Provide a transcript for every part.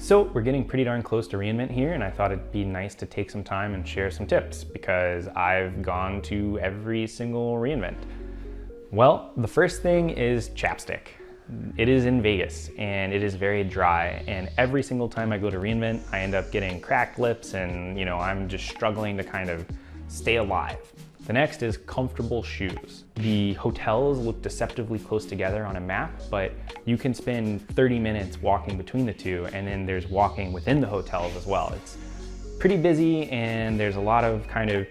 So we're getting pretty darn close to reInvent here, and I thought it'd be nice to take some time and share some tips because I've gone to every single reInvent. Well, the first thing is chapstick. It is in Vegas and it is very dry, and every single time I go to reInvent, I end up getting cracked lips and I'm just struggling to kind of stay alive. The next is comfortable shoes. The hotels look deceptively close together on a map, but you can spend 30 minutes walking between the two, and then there's walking within the hotels as well. It's pretty busy and there's a lot of kind of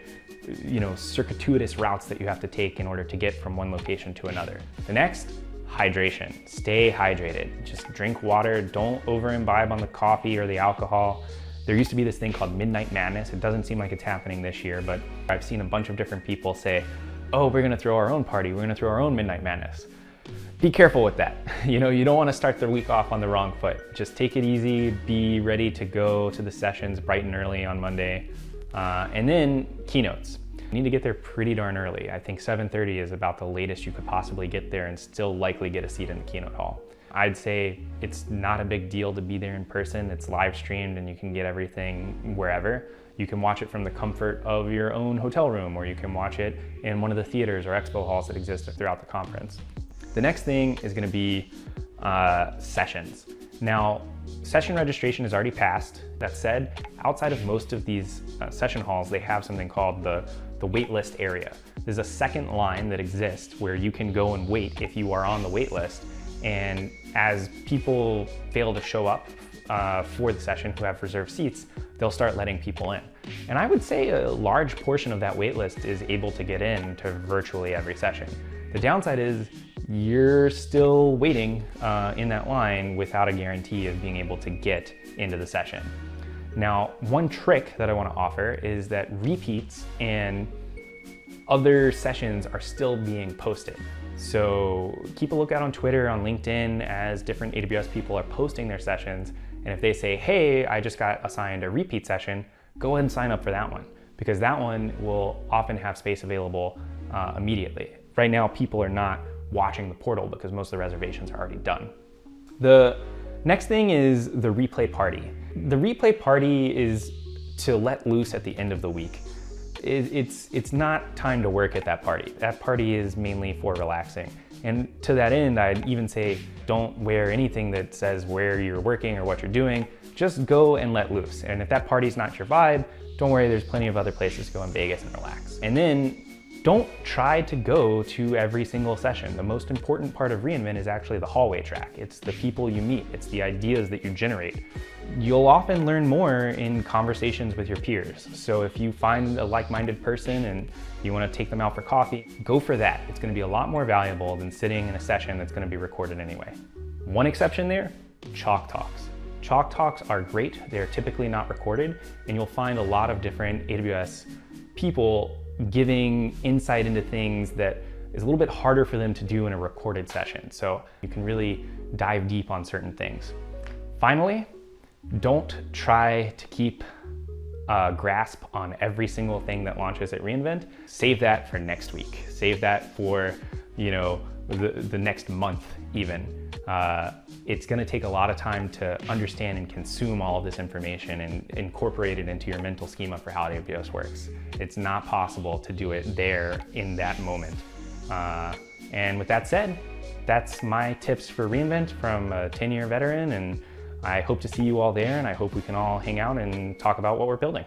circuitous routes that you have to take in order to get from one location to another. The next, hydration. Stay hydrated. Just drink water. Don't over imbibe on the coffee or the alcohol. There used to be this thing called Midnight Madness. It doesn't seem like it's happening this year, but I've seen a bunch of different people say, oh, we're gonna throw our own party. We're gonna throw our own Midnight Madness. Be careful with that. You don't wanna start the week off on the wrong foot. Just take it easy, be ready to go to the sessions bright and early on Monday. And then keynotes. You need to get there pretty darn early. I think 7:30 is about the latest you could possibly get there and still likely get a seat in the keynote hall. I'd say it's not a big deal to be there in person. It's live streamed and you can get everything wherever. You can watch it from the comfort of your own hotel room, or you can watch it in one of the theaters or expo halls that exist throughout the conference. The next thing is gonna be sessions. Now, session registration is already passed. That said, outside of most of these session halls, they have something called the waitlist area. There's a second line that exists where you can go and wait if you are on the wait list. And as people fail to show up for the session who have reserved seats, they'll start letting people in. And I would say a large portion of that wait list is able to get in to virtually every session. The downside is you're still waiting in that line without a guarantee of being able to get into the session. Now, one trick that I want to offer is that repeats and other sessions are still being posted. So keep a lookout on Twitter, on LinkedIn, as different AWS people are posting their sessions. And if they say, hey, I just got assigned a repeat session, go ahead and sign up for that one, because that one will often have space available immediately. Right now, people are not watching the portal because most of the reservations are already done. The next thing is the replay party. The replay party is to let loose at the end of the week. It's not time to work at that party. That party is mainly for relaxing. And to that end, I'd even say don't wear anything that says where you're working or what you're doing. Just go and let loose. And if that party's not your vibe, don't worry, there's plenty of other places to go in Vegas and relax. And then don't try to go to every single session. The most important part of reInvent is actually the hallway track. It's the people you meet. It's the ideas that you generate. You'll often learn more in conversations with your peers. So if you find a like-minded person and you want to take them out for coffee, go for that. It's going to be a lot more valuable than sitting in a session that's going to be recorded anyway. One exception there, chalk talks. Chalk talks are great. They're typically not recorded, and you'll find a lot of different AWS people giving insight into things that is a little bit harder for them to do in a recorded session. So you can really dive deep on certain things. Finally, don't try to keep a grasp on every single thing that launches at reInvent. Save that for next week. Save that for the next month even. It's gonna take a lot of time to understand and consume all of this information and incorporate it into your mental schema for how AWS works. It's not possible to do it there in that moment. And with that said, that's my tips for reInvent from a 10-year veteran, and I hope to see you all there, and I hope we can all hang out and talk about what we're building.